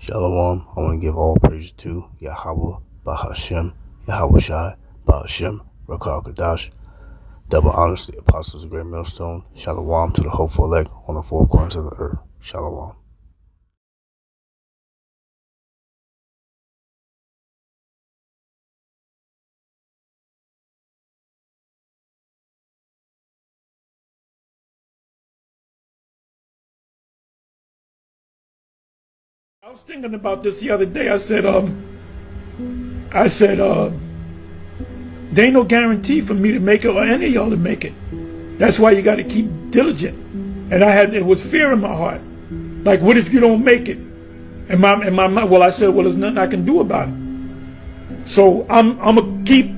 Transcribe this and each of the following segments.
Shalom. I want to give all praise to Yahweh, Bahashem, Yahweh Shai, Bahashem, Rakal Kadash. Double honors to the apostles of Great Millstone. Shalom to the hopeful elect on the four corners of the earth. Shalom. I was thinking about this the other day. I said, there ain't no guarantee for me to make it or any of y'all to make it. That's why you got to keep diligent. And it was fear in my heart. Like, what if you don't make it? And my mind, well, I said, well, there's nothing I can do about it. So I'm gonna keep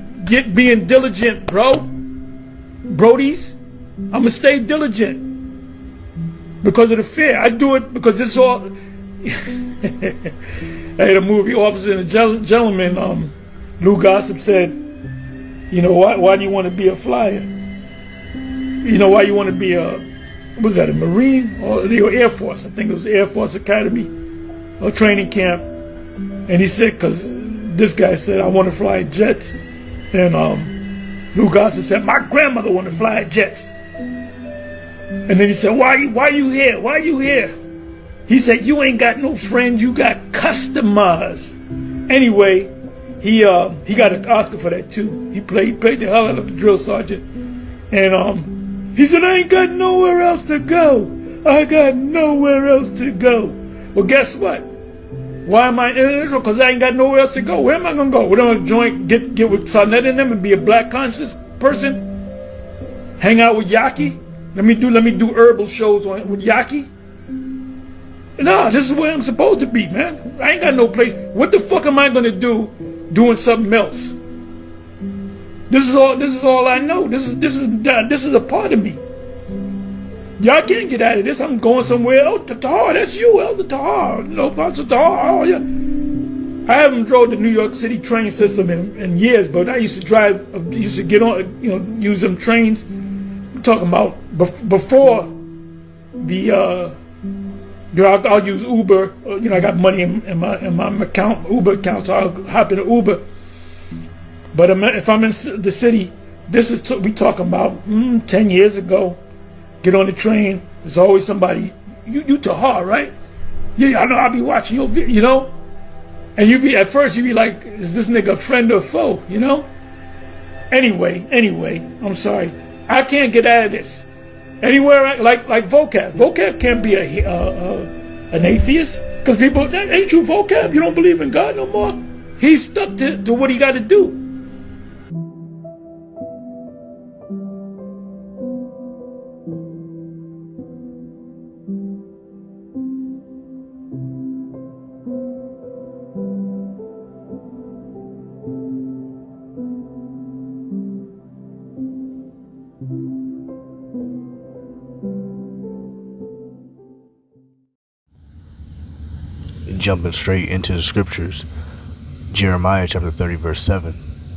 being diligent, Brodies. I'm gonna stay diligent because of the fear. I do it because it's all. Hey, the movie Officer and the Gentleman, Lou Gossett said, you know, why do you want to be a flyer? You know, why you want to be a Marine or the Air Force? I think it was Air Force Academy or training camp. And he said, because this guy said, I want to fly jets. And Lou Gossett said, my grandmother wanted to fly jets. And then he said, why you here? Why you here? He said, you ain't got no friends, you got customers. Anyway, he got an Oscar for that too. He played the hell out of the drill sergeant. And he said, I ain't got nowhere else to go. I got nowhere else to go. Well, guess what? Why am I in Israel? Because I ain't got nowhere else to go. Where am I gonna go? What am I gonna get with Sarnet and them and be a black conscious person? Hang out with Yaki? Let me do herbal shows with Yaki? No, this is where I'm supposed to be, man. I ain't got no place. What the fuck am I gonna do doing something else? This is all I know. This is a part of me. Y'all can't get out of this. I'm going somewhere. Oh, Tahar, that's you, Elder Tahar. You know, Pastor Tahar. Oh, yeah. I haven't drove the New York City train system in years, but I used to get on, use them trains. I'm talking about before the. I'll use Uber. I got money in my account, Uber account, so I'll hop in an Uber. But if I'm in the city, we talking about 10 years ago. Get on the train. There's always somebody. You Tahar, right? Yeah, I know. I'll be watching your video, And at first you be like, is this nigga a friend or foe? Anyway, I'm sorry. I can't get out of this. Anywhere like vocab. Vocab can't be an atheist because people, ain't you vocab? You don't believe in God no more. He's stuck to what he got to do. Jumping straight into the scriptures, Jeremiah chapter 30 verse 7.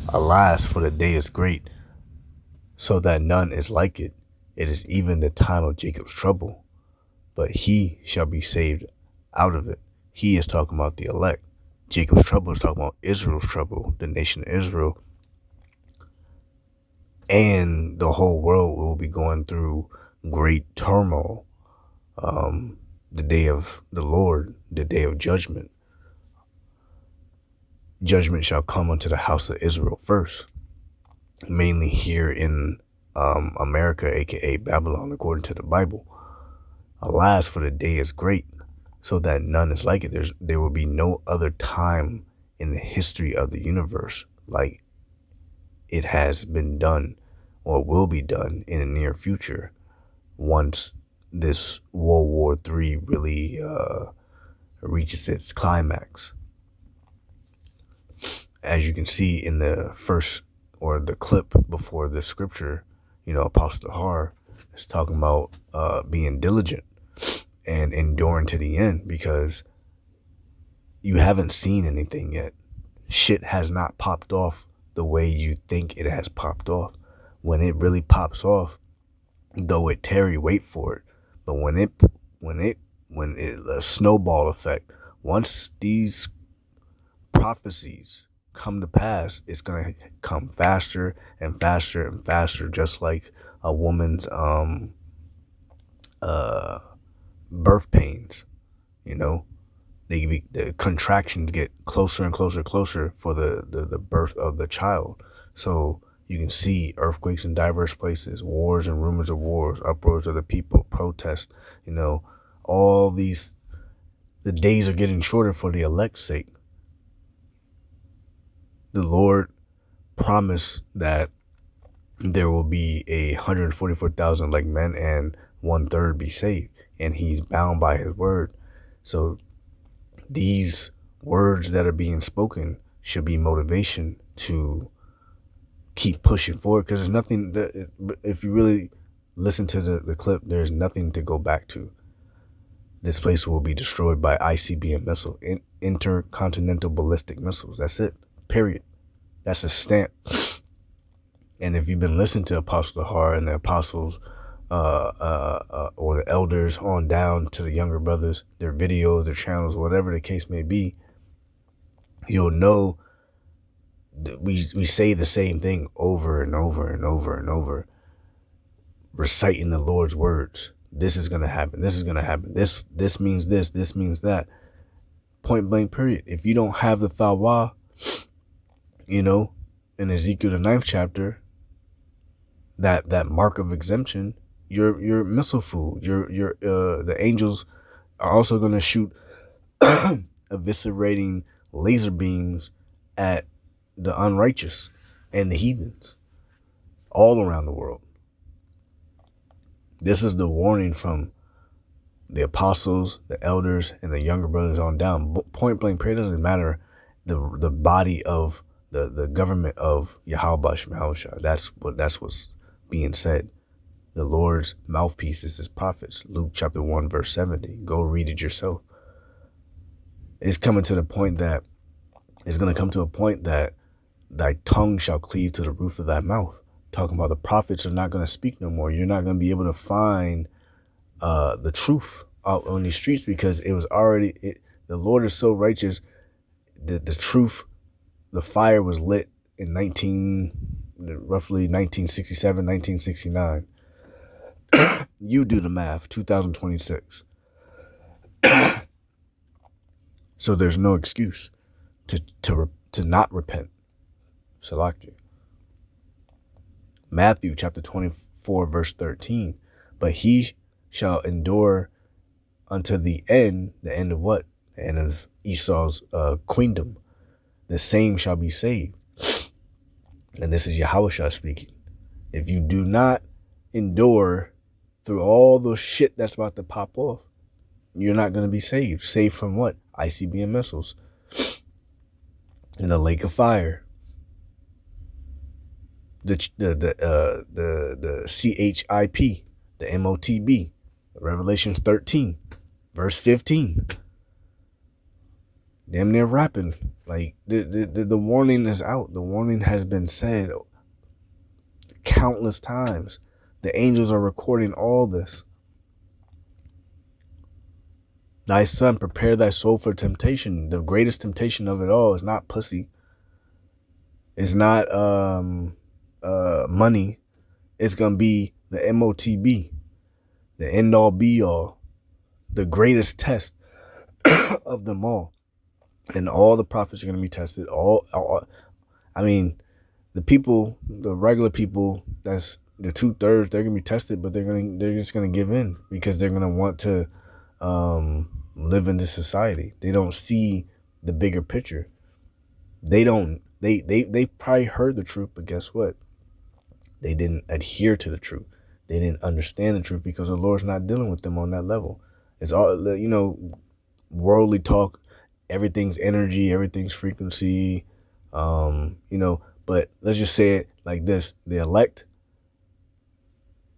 Alas, for the day is great, so that none is like it. It is even the time of Jacob's trouble, but he shall be saved out of it. He is talking about the elect. Jacob's trouble is talking about Israel's trouble, the nation of Israel. And the whole world will be going through great turmoil. The day of the Lord, the day of judgment. Judgment shall come unto the house of Israel first, mainly here in America, aka Babylon, according to the Bible. Alas, for the day is great, so that none is like it. There will be no other time in the history of the universe like it has been done or will be done in the near future once this World War III really reaches its climax. As you can see in the first, or the clip before the scripture, Apostle Tahar is talking about being diligent and enduring to the end, because you haven't seen anything yet. Shit has not popped off the way you think it has popped off. When it really pops off, though it tarry, wait for it. But when a snowball effect, Once these prophecies come to pass, it's going to come faster and faster and faster, just like a woman's birth pains. You know, the contractions get closer and closer for the birth of the child. So you can see earthquakes in diverse places, wars and rumors of wars, uproars of the people, protests, all these. The days are getting shorter for the elect's sake. The Lord promised that there will be 144,000 like men and 1/3 be saved. And he's bound by his word. So these words that are being spoken should be motivation to keep pushing forward, because there's nothing that, if you really listen to the clip, there's nothing to go back to. This place will be destroyed by ICBM missile, intercontinental ballistic missiles. That's it, period. That's a stamp. And if you've been listening to Apostle Har and the apostles or the elders on down to the younger brothers, their videos, their channels, whatever the case may be, you'll know that we say the same thing over and over and over and over, reciting the Lord's words. This is going to happen. This is going to happen. This means this. This means that. Point blank, period. If you don't have the Thawa, in Ezekiel the 9th chapter, that mark of exemption, you're missile food. The angels are also going to shoot eviscerating laser beams at the unrighteous and the heathens all around the world. This is the warning from the apostles, the elders, and the younger brothers on down. Point blank, period. Doesn't matter the body of the government of Yahweh Shemahusha. That's what's being said. The Lord's mouthpiece is his prophets. Luke chapter 1 verse 70. Go read it yourself. It's coming to the point that it's going to come to a point that thy tongue shall cleave to the roof of thy mouth. Talking about the prophets are not going to speak no more. You're not going to be able to find the truth out on these streets, because it was already, the Lord is so righteous. The truth, the fire was lit in roughly 1967, 1969. You do the math, 2026. So there's no excuse to not repent. Salaki. Matthew chapter 24 verse 13. But he shall endure unto the end of what? The end of Esau's queendom. The same shall be saved. And this is Yahushua speaking. If you do not endure through all the shit that's about to pop off, you're not going to be saved. Saved from what? ICBM missiles. In the lake of fire. The CHIP, the MOTB, Revelations 13, verse 15. Damn near rapping. Like the warning is out. The warning has been said countless times. The angels are recording all this. Thy son, prepare thy soul for temptation. The greatest temptation of it all is not pussy. It's not money. It's gonna be the MOTB, the end all be all, the greatest test of them all. And all the prophets are gonna be tested. I mean, the people, the regular people, that's the 2/3, they're gonna be tested, but they're just gonna give in, because they're gonna want to live in this society. They don't see the bigger picture. They probably heard the truth, but guess what? They didn't adhere to the truth. They didn't understand the truth, because the Lord's not dealing with them on that level. It's all, worldly talk. Everything's energy, everything's frequency. But let's just say it like this: the elect,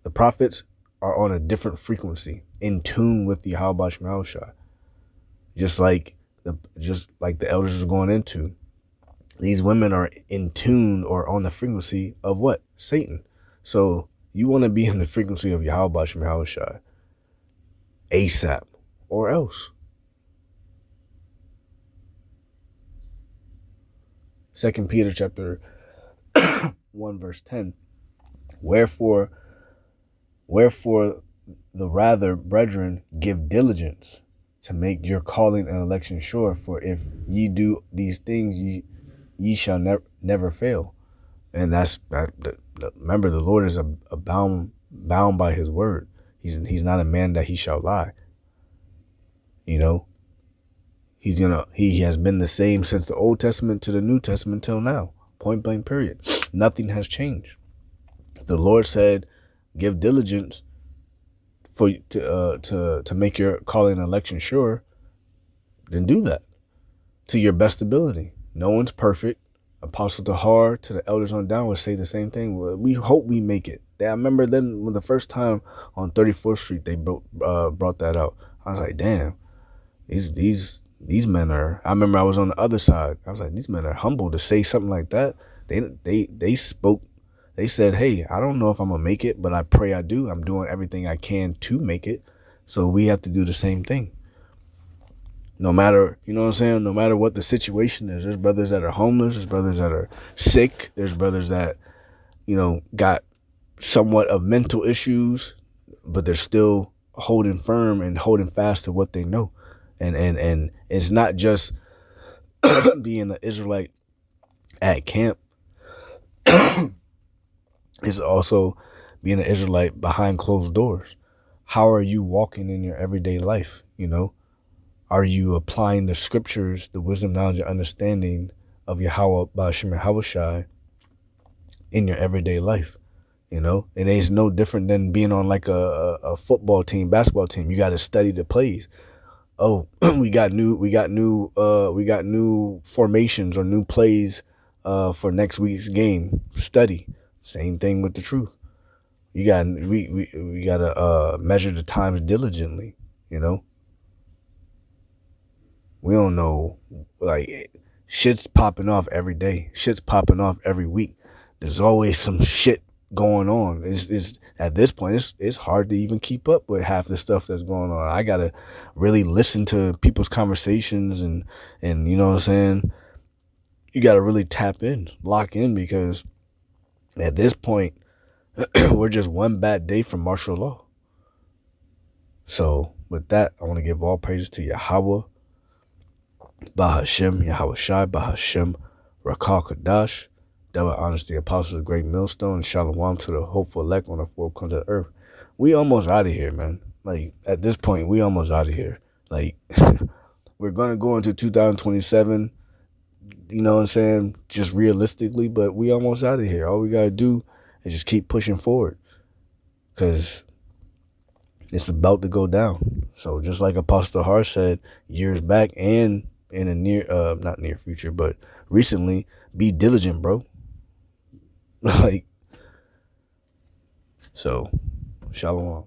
the prophets, are on a different frequency, in tune with the Yahweh Shemahusha. Just like the elders are going into. These women are in tune or on the frequency of what? Satan. So you want to be in the frequency of Yahweh Shemahusha ASAP, or else. 2 Peter chapter 1 verse 10. Wherefore the rather, brethren, give diligence to make your calling and election sure. For if ye do these things, ye shall never fail. And that's that. Remember, the Lord is bound by His word. He's not a man that He shall lie. You know, He has been the same since the Old Testament to the New Testament till now. Point blank. Period. Nothing has changed. The Lord said, "Give diligence to make your calling and election sure." Then do that to your best ability. No one's perfect. Apostle Tahar to the elders on down would say the same thing. We hope we make it. I remember then when the first time on 34th Street they brought that out. I was like, damn, these men are. I remember I was on the other side. I was like, these men are humble to say something like that. They spoke. They said, hey, I don't know if I'm gonna make it, but I pray I do. I'm doing everything I can to make it. So we have to do the same thing. No matter, you know what I'm saying? No matter what the situation is, there's brothers that are homeless, there's brothers that are sick, there's brothers that, you know, got somewhat of mental issues, but they're still holding firm and holding fast to what they know. And it's not just being an Israelite at camp. It's also being an Israelite behind closed doors. How are you walking in your everyday life, you know? Are you applying the scriptures, the wisdom, knowledge, and understanding of Yahweh Ba'ashem Yahushai in your everyday life? You know, it is no different than being on like a football team, basketball team. You got to study the plays. Oh, we got new formations or new plays for next week's game. Study. Same thing with the truth. We gotta measure the times diligently. You know. We don't know, like, shit's popping off every day. Shit's popping off every week. There's always some shit going on. It's at this point, it's hard to even keep up with half the stuff that's going on. I gotta really listen to people's conversations and you know what I'm saying? You gotta really tap in, lock in, because at this point, we're just one bad day from martial law. So with that, I want to give all praises to Yahweh Bahashem, Yahweh Shai, Bahashem, Rakal Kadash, double honors the apostles, great millstone, Shalom to the hopeful elect on the four corners of the earth. We almost out of here, man. Like, at this point, we almost out of here. Like, we're going to go into 2027, you know what I'm saying, just realistically, but we almost out of here. All we got to do is just keep pushing forward, because it's about to go down. So just like Apostle Har said years back and in a not near future, but recently, be diligent, bro. Like, so, shalom.